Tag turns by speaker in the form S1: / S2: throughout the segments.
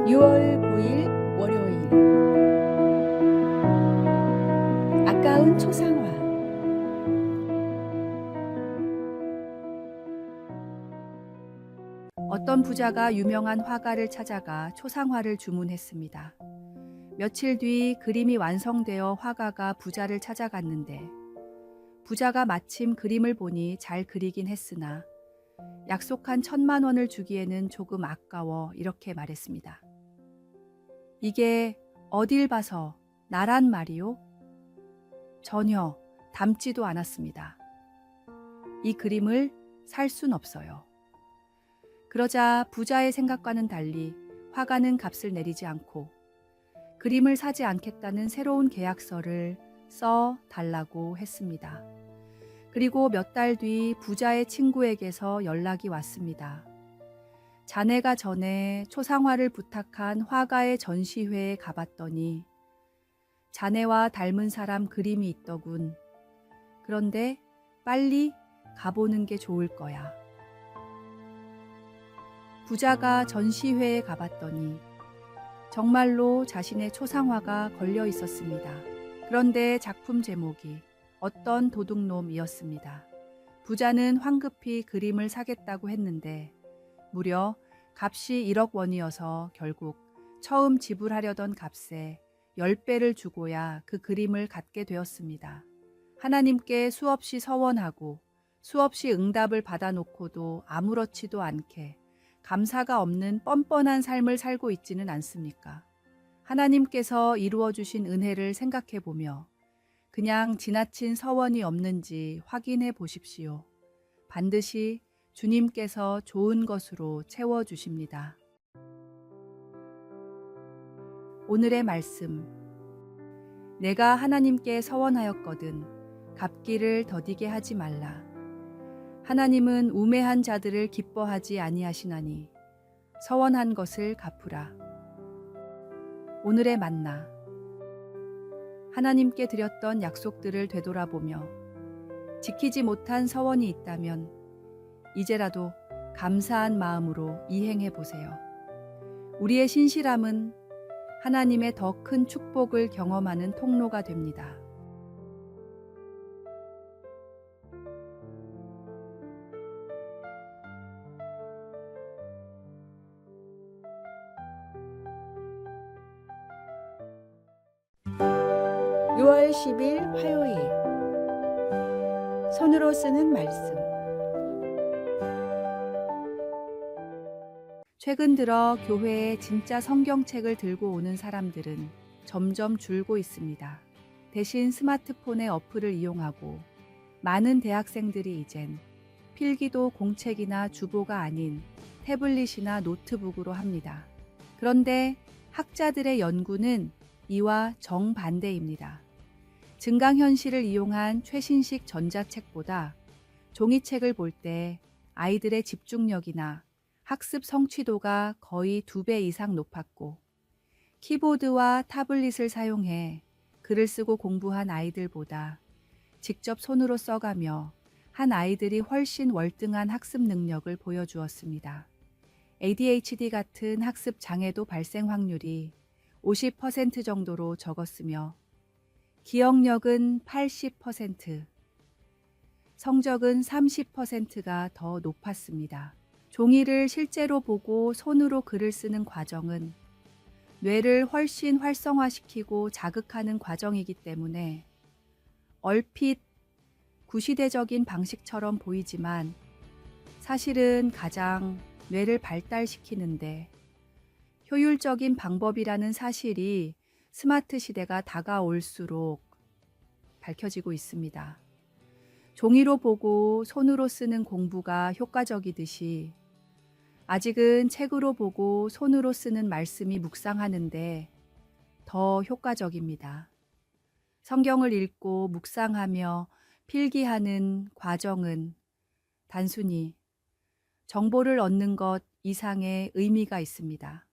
S1: 6월 9일 월요일. 아까운 초상화. 어떤 부자가 유명한 화가를 찾아가 초상화를 주문했습니다. 며칠 뒤 그림이 완성되어 화가가 부자를 찾아갔는데 부자가 마침 그림을 보니 잘 그리긴 했으나 약속한 1,000만 원을 주기에는 조금 아까워 이렇게 말했습니다. 이게 어딜 봐서 나란 말이요? 전혀 닮지도 않았습니다. 이 그림을 살 순 없어요. 그러자 부자의 생각과는 달리 화가는 값을 내리지 않고 그림을 사지 않겠다는 새로운 계약서를 써 달라고 했습니다. 그리고 몇 달 뒤 부자의 친구에게서 연락이 왔습니다. 자네가 전에 초상화를 부탁한 화가의 전시회에 가봤더니 자네와 닮은 사람 그림이 있더군. 그런데 빨리 가보는 게 좋을 거야. 부자가 전시회에 가봤더니 정말로 자신의 초상화가 걸려 있었습니다. 그런데 작품 제목이 어떤 도둑놈이었습니다. 부자는 황급히 그림을 사겠다고 했는데 무려 값이 1억 원이어서 결국 처음 지불하려던 값에 10배를 주고야 그 그림을 갖게 되었습니다. 하나님께 수없이 서원하고 수없이 응답을 받아놓고도 아무렇지도 않게 감사가 없는 뻔뻔한 삶을 살고 있지는 않습니까? 하나님께서 이루어 주신 은혜를 생각해 보며 그냥 지나친 서원이 없는지 확인해 보십시오. 반드시 주님께서 좋은 것으로 채워주십니다. 오늘의 말씀. 내가 하나님께 서원하였거든 갚기를 더디게 하지 말라. 하나님은 우매한 자들을 기뻐하지 아니하시나니 서원한 것을 갚으라. 오늘의 만나. 하나님께 드렸던 약속들을 되돌아보며 지키지 못한 서원이 있다면 이제라도 감사한 마음으로 이행해 보세요. 우리의 신실함은 하나님의 더 큰 축복을 경험하는 통로가 됩니다. (6월 10일) 화요일. 손으로 쓰는 말씀. 최근 들어 교회에 진짜 성경책을 들고 오는 사람들은 점점 줄고 있습니다. 대신 스마트폰의 어플을 이용하고 많은 대학생들이 이젠 필기도 공책이나 주보가 아닌 태블릿이나 노트북으로 합니다. 그런데 학자들의 연구는 이와 정반대입니다. 증강현실을 이용한 최신식 전자책보다 종이책을 볼 때 아이들의 집중력이나 학습 성취도가 거의 2배 이상 높았고 키보드와 타블릿을 사용해 글을 쓰고 공부한 아이들보다 직접 손으로 써가며 한 아이들이 훨씬 월등한 학습 능력을 보여주었습니다. ADHD 같은 학습 장애도 발생 확률이 50% 정도로 적었으며 기억력은 80%, 성적은 30%가 더 높았습니다. 종이를 실제로 보고 손으로 글을 쓰는 과정은 뇌를 훨씬 활성화시키고 자극하는 과정이기 때문에 얼핏 구시대적인 방식처럼 보이지만 사실은 가장 뇌를 발달시키는데 효율적인 방법이라는 사실이 스마트 시대가 다가올수록 밝혀지고 있습니다. 종이로 보고 손으로 쓰는 공부가 효과적이듯이 아직은 책으로 보고 손으로 쓰는 말씀이 묵상하는데 더 효과적입니다. 성경을 읽고 묵상하며 필기하는 과정은 단순히 정보를 얻는 것 이상의 의미가 있습니다.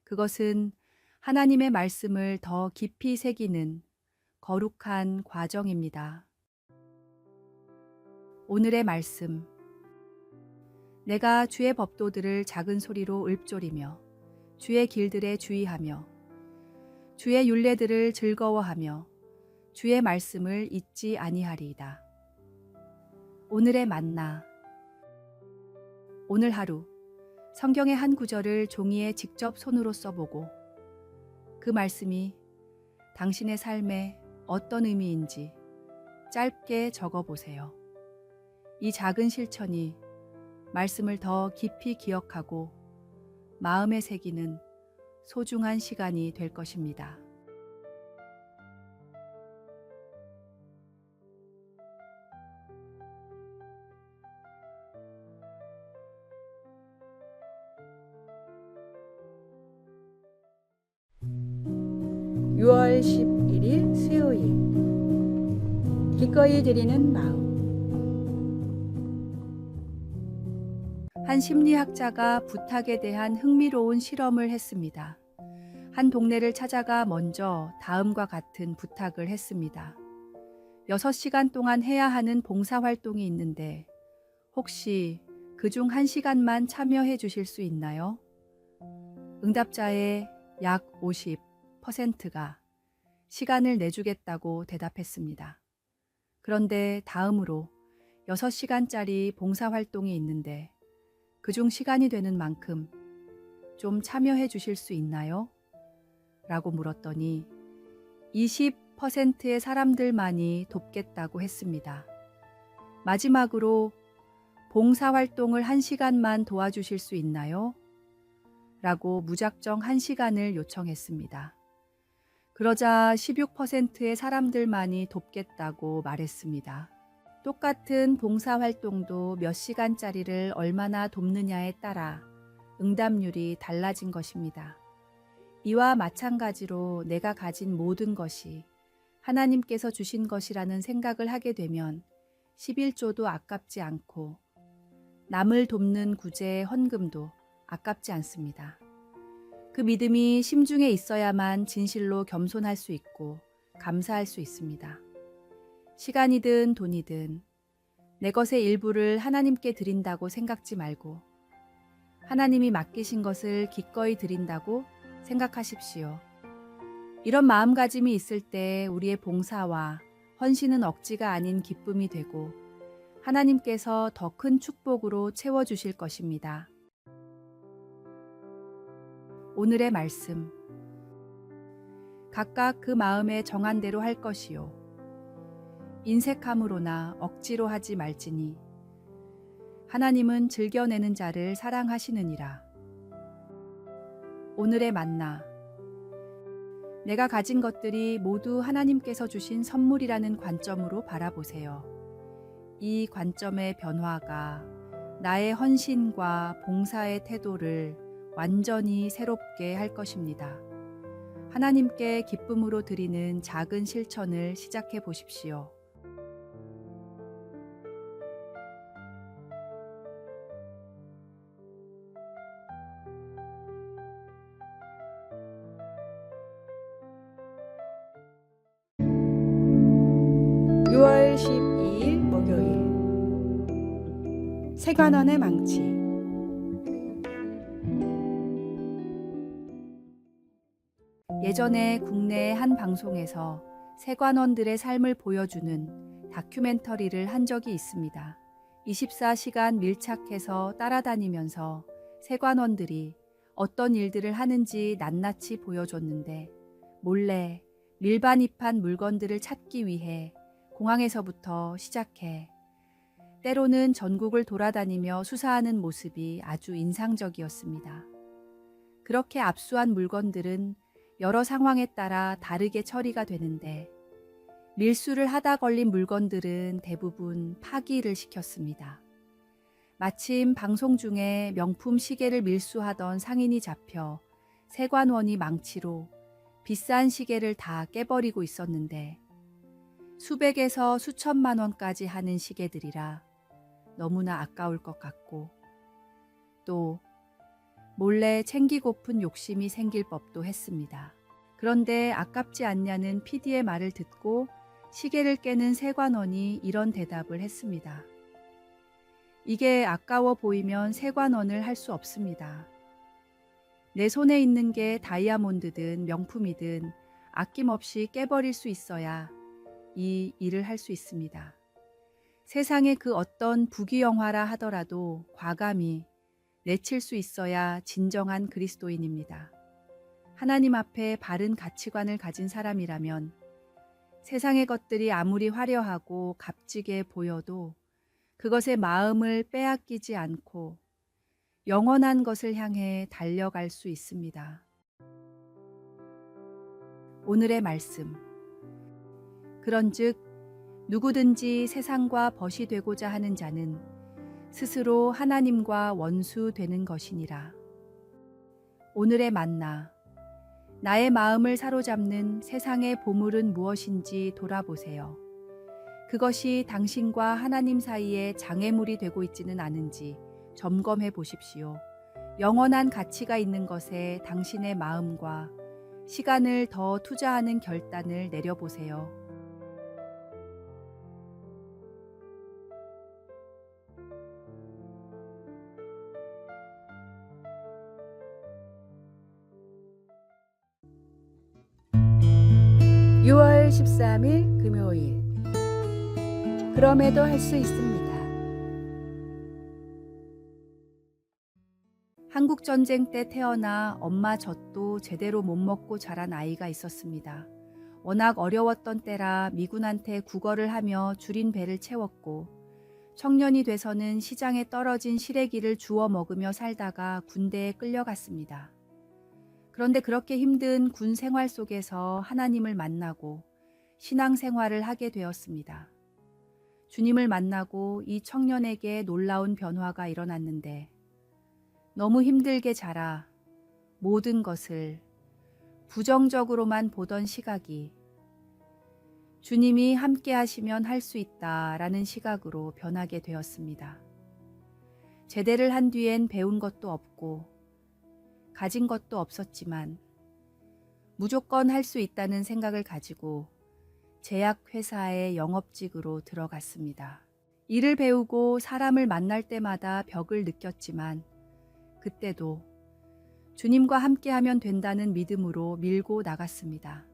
S1: 그것은 하나님의 말씀을 더 깊이 새기는 거룩한 과정입니다. 오늘의 말씀. 내가 주의 법도들을 작은 소리로 읊조리며 주의 길들에 주의하며 주의 율례들을 즐거워하며 주의 말씀을 잊지 아니하리이다. 오늘의 만나. 오늘 하루 성경의 한 구절을 종이에 직접 손으로 써보고 그 말씀이 당신의 삶에 어떤 의미인지 짧게 적어보세요. 이 작은 실천이 말씀을 더 깊이 기억하고 마음에 새기는 소중한 시간이 될 것입니다.
S2: (6월 11일) 수요일. 기꺼이 드리는 마음.
S1: 한 심리학자가 부탁에 대한 흥미로운 실험을 했습니다. 한 동네를 찾아가 먼저 다음과 같은 부탁을 했습니다. 6시간 동안 해야 하는 봉사활동이 있는데 혹시 그중 1시간만 참여해 주실 수 있나요? 응답자의 약 50%가 시간을 내주겠다고 대답했습니다. 그런데 다음으로 6시간짜리 봉사활동이 있는데 그중 시간이 되는 만큼 좀 참여해 주실 수 있나요? 라고 물었더니 20%의 사람들만이 돕겠다고 했습니다. 마지막으로 봉사활동을 1시간만 도와주실 수 있나요? 라고 무작정 1시간을 요청했습니다. 그러자 16%의 사람들만이 돕겠다고 말했습니다. 똑같은 봉사활동도 몇 시간짜리를 얼마나 돕느냐에 따라 응답률이 달라진 것입니다. 이와 마찬가지로 내가 가진 모든 것이 하나님께서 주신 것이라는 생각을 하게 되면 11조도 아깝지 않고 남을 돕는 구제의 헌금도 아깝지 않습니다. 그 믿음이 심중에 있어야만 진실로 겸손할 수 있고 감사할 수 있습니다. 시간이든 돈이든 내 것의 일부를 하나님께 드린다고 생각지 말고 하나님이 맡기신 것을 기꺼이 드린다고 생각하십시오. 이런 마음가짐이 있을 때 우리의 봉사와 헌신은 억지가 아닌 기쁨이 되고 하나님께서 더 큰 축복으로 채워주실 것입니다. 오늘의 말씀. 각각 그 마음에 정한 대로 할 것이요. 인색함으로나 억지로 하지 말지니 하나님은 즐겨내는 자를 사랑하시느니라. 오늘의 만나. 내가 가진 것들이 모두 하나님께서 주신 선물이라는 관점으로 바라보세요. 이 관점의 변화가 나의 헌신과 봉사의 태도를 완전히 새롭게 할 것입니다. 하나님께 기쁨으로 드리는 작은 실천을 시작해 보십시오.
S2: (6월 12일) 목요일. 세관원의 망치.
S1: 예전에 국내의 한 방송에서 세관원들의 삶을 보여주는 다큐멘터리를 한 적이 있습니다. 24시간 밀착해서 따라다니면서 세관원들이 어떤 일들을 하는지 낱낱이 보여줬는데 몰래 밀반입한 물건들을 찾기 위해 공항에서부터 시작해 때로는 전국을 돌아다니며 수사하는 모습이 아주 인상적이었습니다. 그렇게 압수한 물건들은 여러 상황에 따라 다르게 처리가 되는데 밀수를 하다 걸린 물건들은 대부분 파기를 시켰습니다. 마침 방송 중에 명품 시계를 밀수하던 상인이 잡혀 세관원이 망치로 비싼 시계를 다 깨버리고 있었는데 수백에서 수천만 원까지 하는 시계들이라 너무나 아까울 것 같고 또 몰래 챙기고픈 욕심이 생길 법도 했습니다. 그런데 아깝지 않냐는 PD의 말을 듣고 시계를 깨는 세관원이 이런 대답을 했습니다. 이게 아까워 보이면 세관원을 할 수 없습니다. 내 손에 있는 게 다이아몬드든 명품이든 아낌없이 깨버릴 수 있어야 이 일을 할 수 있습니다. 세상의 그 어떤 부귀영화라 하더라도 과감히 내칠 수 있어야 진정한 그리스도인입니다. 하나님 앞에 바른 가치관을 가진 사람이라면 세상의 것들이 아무리 화려하고 값지게 보여도 그것의 마음을 빼앗기지 않고 영원한 것을 향해 달려갈 수 있습니다. 오늘의 말씀. 그런즉 누구든지 세상과 벗이 되고자 하는 자는 스스로 하나님과 원수 되는 것이니라. 오늘의 만나. 나의 마음을 사로잡는 세상의 보물은 무엇인지 돌아보세요. 그것이 당신과 하나님 사이에 장애물이 되고 있지는 않은지 점검해 보십시오. 영원한 가치가 있는 것에 당신의 마음과 시간을 더 투자하는 결단을 내려보세요.
S2: (6월 13일) 금요일. 그럼에도 할 수 있습니다.
S1: 한국 전쟁 때 태어나 엄마 젖도 제대로 못 먹고 자란 아이가 있었습니다. 워낙 어려웠던 때라 미군한테 구걸을 하며 줄인 배를 채웠고 청년이 돼서는 시장에 떨어진 시래기를 주워 먹으며 살다가 군대에 끌려갔습니다. 그런데 그렇게 힘든 군 생활 속에서 하나님을 만나고 신앙 생활을 하게 되었습니다. 주님을 만나고 이 청년에게 놀라운 변화가 일어났는데 너무 힘들게 자라 모든 것을 부정적으로만 보던 시각이 주님이 함께 하시면 할 수 있다라는 시각으로 변하게 되었습니다. 제대를 한 뒤엔 배운 것도 없고 가진 것도 없었지만 무조건 할 수 있다는 생각을 가지고 제약회사의 영업직으로 들어갔습니다. 일을 배우고 사람을 만날 때마다 벽을 느꼈지만 그때도 주님과 함께하면 된다는 믿음으로 밀고 나갔습니다.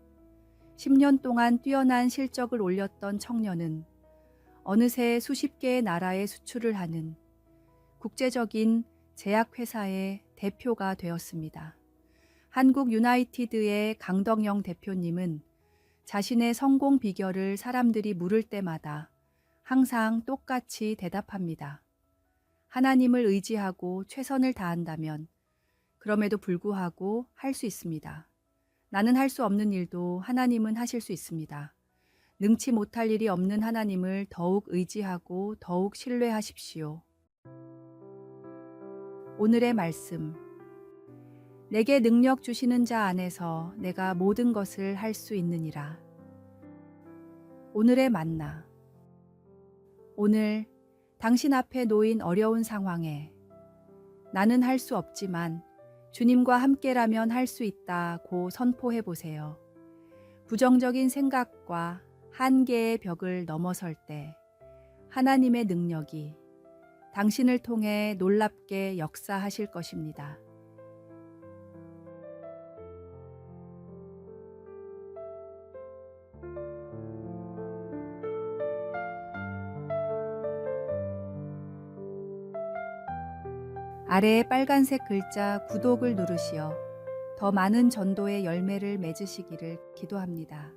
S1: 10년 동안 뛰어난 실적을 올렸던 청년은 어느새 수십 개의 나라에 수출을 하는 국제적인 제약회사의 대표가 되었습니다. 한국 유나이티드의 강덕영 대표님은 자신의 성공 비결을 사람들이 물을 때마다 항상 똑같이 대답합니다. 하나님을 의지하고 최선을 다한다면 그럼에도 불구하고 할 수 있습니다. 나는 할 수 없는 일도 하나님은 하실 수 있습니다. 능치 못할 일이 없는 하나님을 더욱 의지하고 더욱 신뢰하십시오. 오늘의 말씀. 내게 능력 주시는 자 안에서 내가 모든 것을 할 수 있느니라. 오늘의 만나. 오늘 당신 앞에 놓인 어려운 상황에 나는 할 수 없지만 주님과 함께라면 할 수 있다고 선포해 보세요. 부정적인 생각과 한계의 벽을 넘어설 때 하나님의 능력이 당신을 통해 놀랍게 역사하실 것입니다. 아래에 빨간색 글자 구독을 누르시어 더 많은 전도의 열매를 맺으시기를 기도합니다.